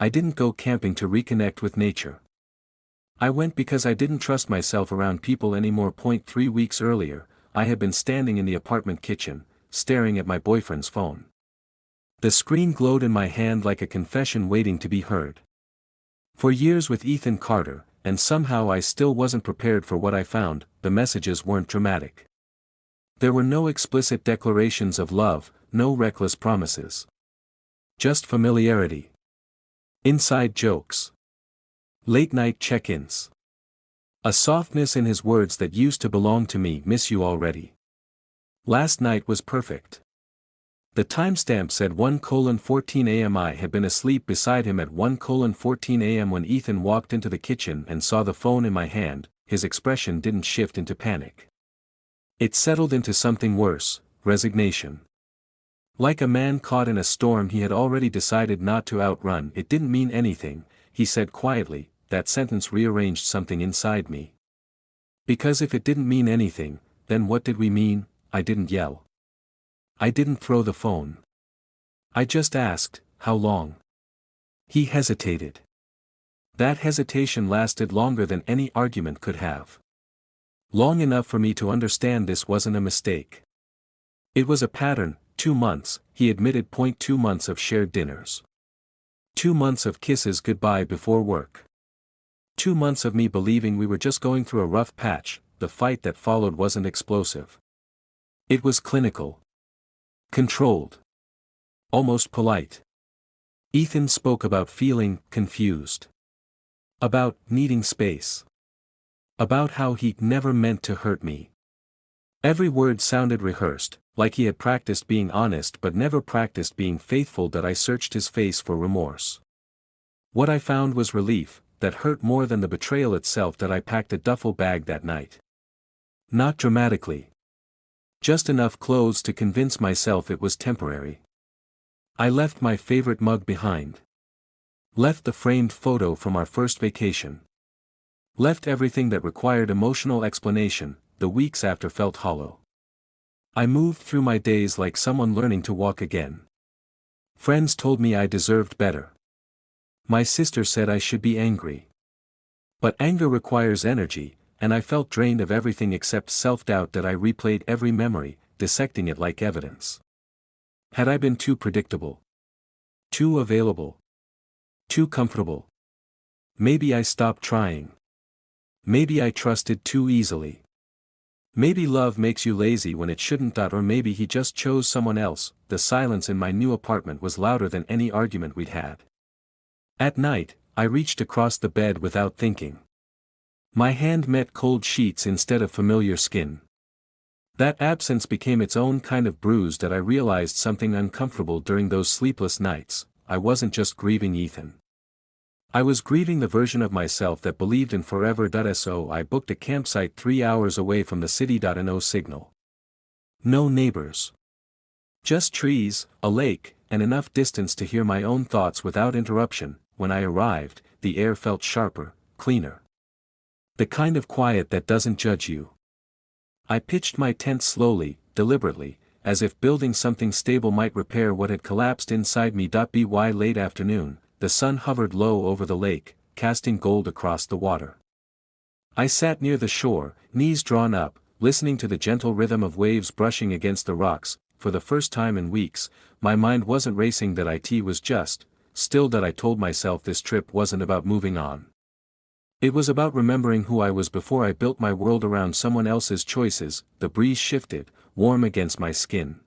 I didn't go camping to reconnect with nature. I went because I didn't trust myself around people anymore. 3 weeks earlier, I had been standing in the apartment kitchen, staring at my boyfriend's phone. The screen glowed in my hand like a confession waiting to be heard. For years with Ethan Carter, and somehow I still wasn't prepared for what I found. The messages weren't dramatic. There were no explicit declarations of love, no reckless promises. Just familiarity. Inside jokes. Late-night check-ins. A softness in his words that used to belong to me. Miss you already. Last night was perfect. The timestamp said 1:14 a.m. I had been asleep beside him at 1:14 a.m. when Ethan walked into the kitchen and saw the phone in my hand. His expression didn't shift into panic. It settled into something worse, resignation. Like a man caught in a storm he had already decided not to outrun. It didn't mean anything, he said quietly. That sentence rearranged something inside me. Because if it didn't mean anything, then what did we mean? I didn't yell. I didn't throw the phone. I just asked, how long? He hesitated. That hesitation lasted longer than any argument could have. Long enough for me to understand this wasn't a mistake. It was a pattern. 2 months, he admitted. 2 months of shared dinners. 2 months of kisses goodbye before work. 2 months of me believing we were just going through a rough patch. The fight that followed wasn't explosive. It was clinical. Controlled. Almost polite. Ethan spoke about feeling confused. About needing space. About how he never meant to hurt me. Every word sounded rehearsed, like he had practiced being honest but never practiced being faithful. That I searched his face for remorse. What I found was relief, that hurt more than the betrayal itself. That I packed a duffel bag that night. Not dramatically. Just enough clothes to convince myself it was temporary. I left my favorite mug behind. Left the framed photo from our first vacation. Left everything that required emotional explanation. The weeks after felt hollow. I moved through my days like someone learning to walk again. Friends told me I deserved better. My sister said I should be angry. But anger requires energy, and I felt drained of everything except self-doubt. That I replayed every memory, dissecting it like evidence. Had I been too predictable? Too available? Too comfortable? Maybe I stopped trying. Maybe I trusted too easily. Maybe love makes you lazy when it shouldn't. Or maybe he just chose someone else. The silence in my new apartment was louder than any argument we'd had. At night, I reached across the bed without thinking. My hand met cold sheets instead of familiar skin. That absence became its own kind of bruise. That I realized something uncomfortable during those sleepless nights. I wasn't just grieving Ethan. I was grieving the version of myself that believed in forever. So I booked a campsite 3 hours away from the city. No signal. No neighbors. Just trees, a lake, and enough distance to hear my own thoughts without interruption. When I arrived, the air felt sharper, cleaner. The kind of quiet that doesn't judge you. I pitched my tent slowly, deliberately, as if building something stable might repair what had collapsed inside me. By late afternoon, the sun hovered low over the lake, casting gold across the water. I sat near the shore, knees drawn up, listening to the gentle rhythm of waves brushing against the rocks. For the first time in weeks, my mind wasn't racing. That it was just still. That I told myself this trip wasn't about moving on. It was about remembering who I was before I built my world around someone else's choices. The breeze shifted, warm against my skin.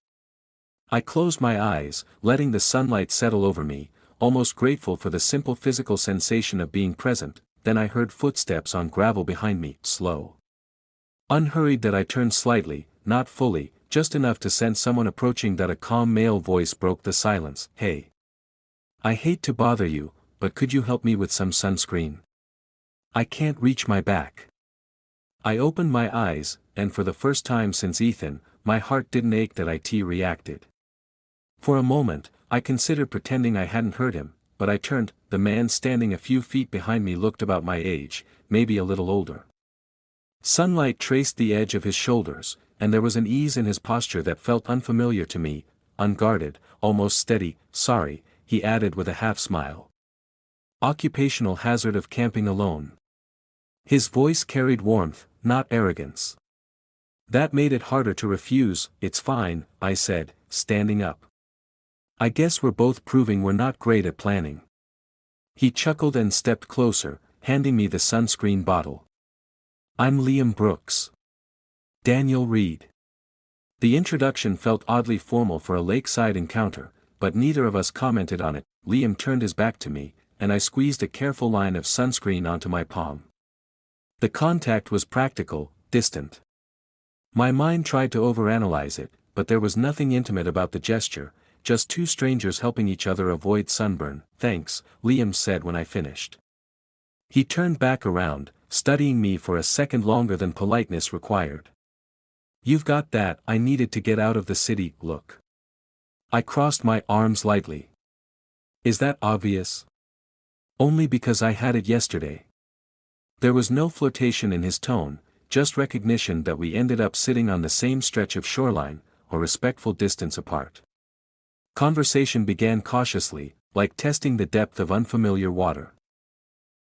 I closed my eyes, letting the sunlight settle over me, almost grateful for the simple physical sensation of being present. Then I heard footsteps on gravel behind me, slow. Unhurried. That I turned slightly, not fully, just enough to sense someone approaching. That a calm male voice broke the silence. Hey. I hate to bother you, but could you help me with some sunscreen? I can't reach my back. I opened my eyes, and for the first time since Ethan, my heart didn't ache. That it reacted. For a moment, I considered pretending I hadn't heard him, but I turned. The man standing a few feet behind me looked about my age, maybe a little older. Sunlight traced the edge of his shoulders, and there was an ease in his posture that felt unfamiliar to me, unguarded, almost steady. Sorry, he added with a half smile. Occupational hazard of camping alone. His voice carried warmth, not arrogance. That made it harder to refuse. It's fine, I said, standing up. I guess we're both proving we're not great at planning. He chuckled and stepped closer, handing me the sunscreen bottle. I'm Liam Brooks. Daniel Reed. The introduction felt oddly formal for a lakeside encounter, but neither of us commented on it. Liam turned his back to me, and I squeezed a careful line of sunscreen onto my palm. The contact was practical, distant. My mind tried to overanalyze it, but there was nothing intimate about the gesture, just two strangers helping each other avoid sunburn. Thanks, Liam said when I finished. He turned back around, studying me for a second longer than politeness required. You've got that I needed to get out of the city look. I crossed my arms lightly. Is that obvious? Only because I had it yesterday. There was no flirtation in his tone, just recognition that we ended up sitting on the same stretch of shoreline, a respectful distance apart. Conversation began cautiously, like testing the depth of unfamiliar water.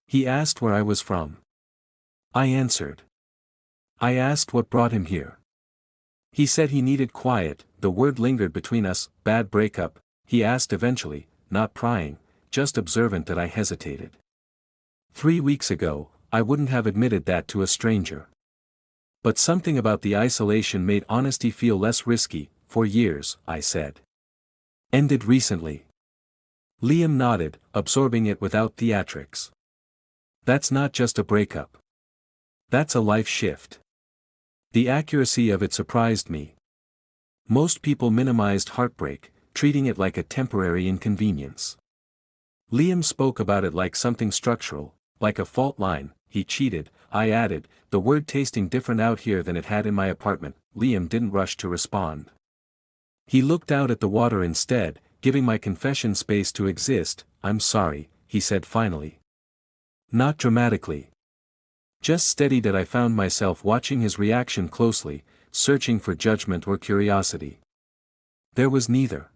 He asked where I was from. I answered. I asked what brought him here. He said he needed quiet. The word lingered between us. Bad breakup, he asked eventually, not prying, just observant that I hesitated. 3 weeks ago, I wouldn't have admitted that to a stranger. But something about the isolation made honesty feel less risky. For years, I said. Ended recently. Liam nodded, absorbing it without theatrics. That's not just a breakup. That's a life shift. The accuracy of it surprised me. Most people minimized heartbreak, treating it like a temporary inconvenience. Liam spoke about it like something structural, like a fault line. He cheated, I added, the word tasting different out here than it had in my apartment. Liam didn't rush to respond. He looked out at the water instead, giving my confession space to exist. I'm sorry, he said finally. Not dramatically. Just steady that I found myself watching his reaction closely, searching for judgment or curiosity. There was neither.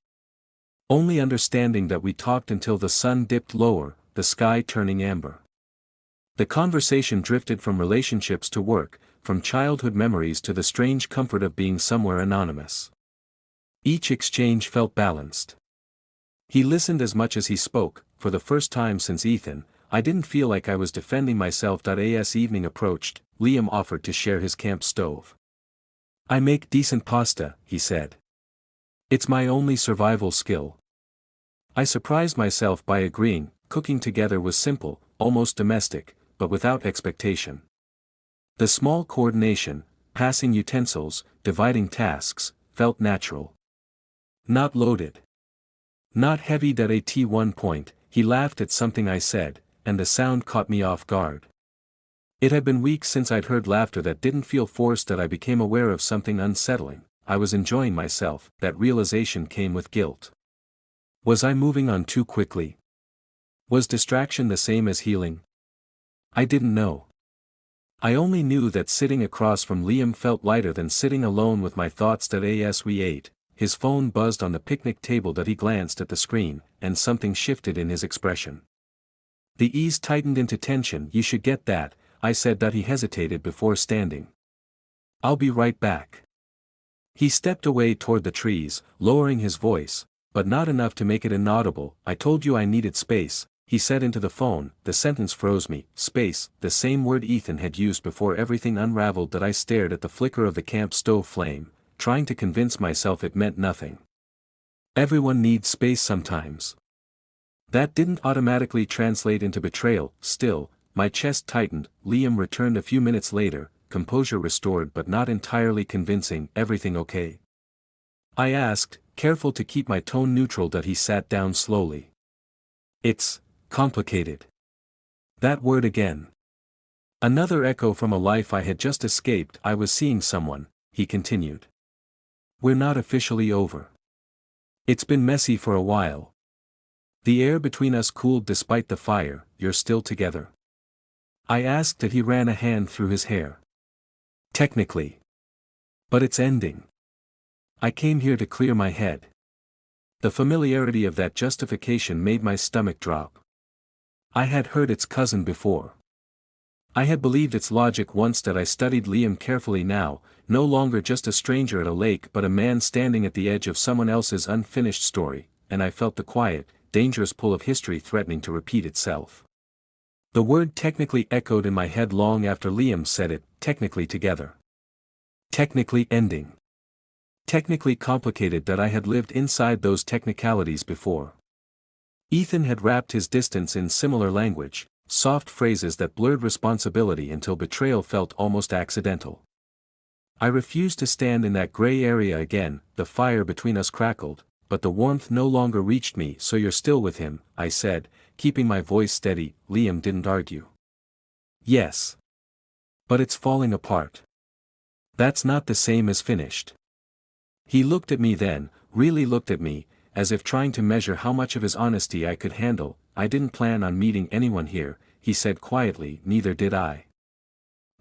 Only understanding that we talked until the sun dipped lower, the sky turning amber. The conversation drifted from relationships to work, from childhood memories to the strange comfort of being somewhere anonymous. Each exchange felt balanced. He listened as much as he spoke. For the first time since Ethan, I didn't feel like I was defending myself. As evening approached, Liam offered to share his camp stove. I make decent pasta, he said. It's my only survival skill. I surprised myself by agreeing. Cooking together was simple, almost domestic, but without expectation. The small coordination, passing utensils, dividing tasks, felt natural. Not loaded. Not heavy. At one point, he laughed at something I said, and the sound caught me off guard. It had been weeks since I'd heard laughter that didn't feel forced. I became aware of something unsettling. I was enjoying myself. That realization came with guilt. Was I moving on too quickly? Was distraction the same as healing? I didn't know. I only knew that sitting across from Liam felt lighter than sitting alone with my thoughts. As we ate, his phone buzzed on the picnic table. He glanced at the screen, and something shifted in his expression. The ease tightened into tension. You should get that, I said. He hesitated before standing. I'll be right back. He stepped away toward the trees, lowering his voice, but not enough to make it inaudible. I told you I needed space, he said into the phone. The sentence froze me. Space, the same word Ethan had used before everything unraveled. I stared at the flicker of the camp stove flame, trying to convince myself it meant nothing. Everyone needs space sometimes. That didn't automatically translate into betrayal. Still, my chest tightened. Liam returned a few minutes later, composure restored but not entirely convincing. Everything okay? I asked, careful to keep my tone neutral. He sat down slowly. It's complicated. That word again. Another echo from a life I had just escaped. I was seeing someone, he continued. We're not officially over. It's been messy for a while. The air between us cooled despite the fire. You're still together? I asked. He ran a hand through his hair. Technically. But it's ending. I came here to clear my head. The familiarity of that justification made my stomach drop. I had heard its cousin before. I had believed its logic once that I studied Liam carefully now, no longer just a stranger at a lake but a man standing at the edge of someone else's unfinished story, and I felt the quiet, dangerous pull of history threatening to repeat itself. The word technically echoed in my head long after Liam said it, technically together. Technically ending. Technically complicated that I had lived inside those technicalities before. Ethan had wrapped his distance in similar language, soft phrases that blurred responsibility until betrayal felt almost accidental. I refused to stand in that gray area again. The fire between us crackled, but the warmth no longer reached me. So you're still with him, I said, keeping my voice steady. Liam didn't argue. Yes. But it's falling apart. That's not the same as finished. He looked at me then, really looked at me, as if trying to measure how much of his honesty I could handle. I didn't plan on meeting anyone here, he said quietly. Neither did I.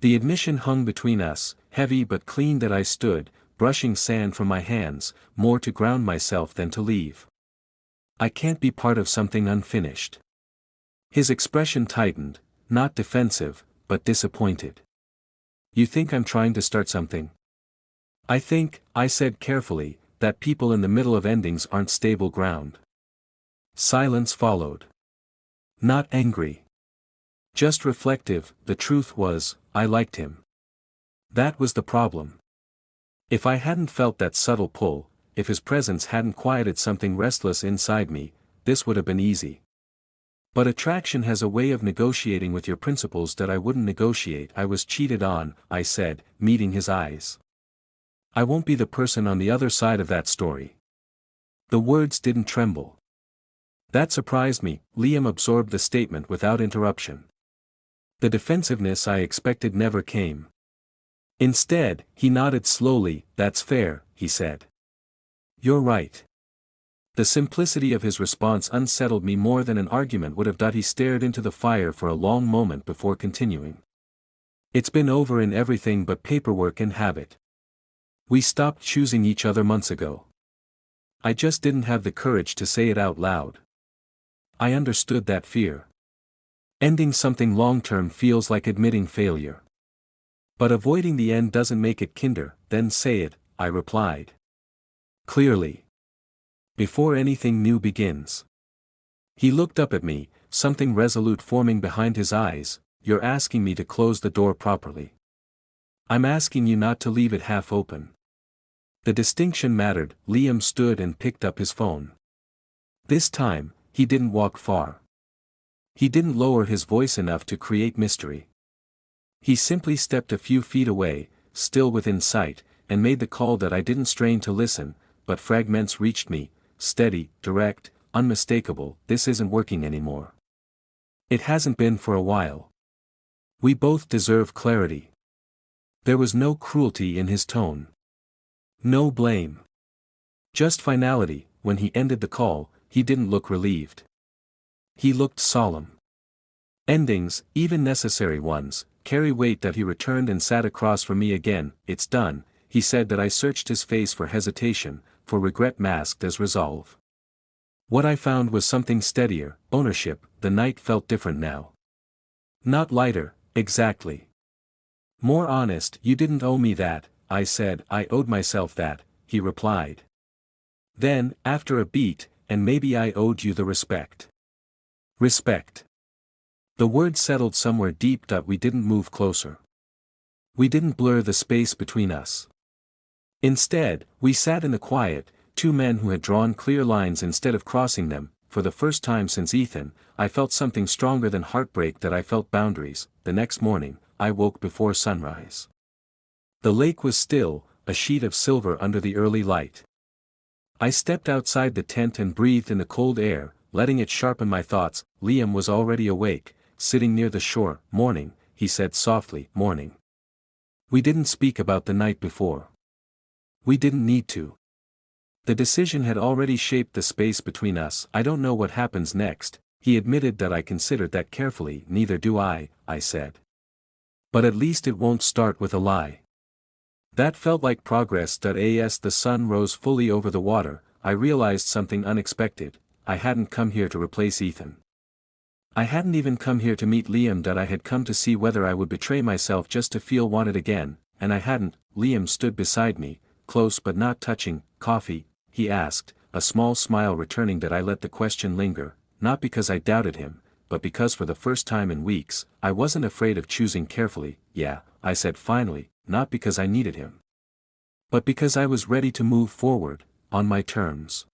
The admission hung between us, heavy but clean that I stood, brushing sand from my hands, more to ground myself than to leave. I can't be part of something unfinished. His expression tightened, not defensive, but disappointed. You think I'm trying to start something? I think, I said carefully, that people in the middle of endings aren't stable ground. Silence followed. Not angry. Just reflective. The truth was, I liked him. That was the problem. If I hadn't felt that subtle pull, if his presence hadn't quieted something restless inside me, this would have been easy. But attraction has a way of negotiating with your principles that I wouldn't negotiate. I was cheated on, I said, meeting his eyes. I won't be the person on the other side of that story. The words didn't tremble. That surprised me. Liam absorbed the statement without interruption. The defensiveness I expected never came. Instead, he nodded slowly. That's fair, he said. You're right. The simplicity of his response unsettled me more than an argument would have done. He stared into the fire for a long moment before continuing. It's been over in everything but paperwork and habit. We stopped choosing each other months ago. I just didn't have the courage to say it out loud. I understood that fear. Ending something long-term feels like admitting failure. But avoiding the end doesn't make it kinder. Then say it, I replied. Clearly. Before anything new begins. He looked up at me, something resolute forming behind his eyes. You're asking me to close the door properly. I'm asking you not to leave it half open. The distinction mattered. Liam stood and picked up his phone. This time, he didn't walk far. He didn't lower his voice enough to create mystery. He simply stepped a few feet away, still within sight, and made the call that I didn't strain to listen, but fragments reached me, steady, direct, unmistakable. This isn't working anymore. It hasn't been for a while. We both deserve clarity. There was no cruelty in his tone. No blame. Just finality. When he ended the call, he didn't look relieved. He looked solemn. Endings, even necessary ones, carry weight. That he returned and sat across from me again. It's done, he said. That I searched his face for hesitation, for regret masked as resolve. What I found was something steadier, ownership. The night felt different now. Not lighter, exactly. More honest. You didn't owe me that, I said. I owed myself that, he replied. Then, after a beat, and maybe I owed you the respect. Respect. The word settled somewhere deep. We didn't move closer. We didn't blur the space between us. Instead, we sat in the quiet, two men who had drawn clear lines instead of crossing them. For the first time since Ethan, I felt something stronger than heartbreak. That I felt boundaries. The next morning, I woke before sunrise. The lake was still, a sheet of silver under the early light. I stepped outside the tent and breathed in the cold air, letting it sharpen my thoughts. Liam was already awake, sitting near the shore. Morning, he said softly. Morning. We didn't speak about the night before. We didn't need to. The decision had already shaped the space between us. I don't know what happens next, he admitted. That I considered that carefully. Neither do I said. But at least it won't start with a lie. That felt like progress. As the sun rose fully over the water, I realized something unexpected. I hadn't come here to replace Ethan. I hadn't even come here to meet Liam. I had come to see whether I would betray myself just to feel wanted again, and I hadn't. Liam stood beside me, close but not touching. Coffee, he asked, a small smile returning. That I let the question linger, not because I doubted him, but because for the first time in weeks, I wasn't afraid of choosing carefully. Yeah, I said finally, not because I needed him, but because I was ready to move forward, on my terms.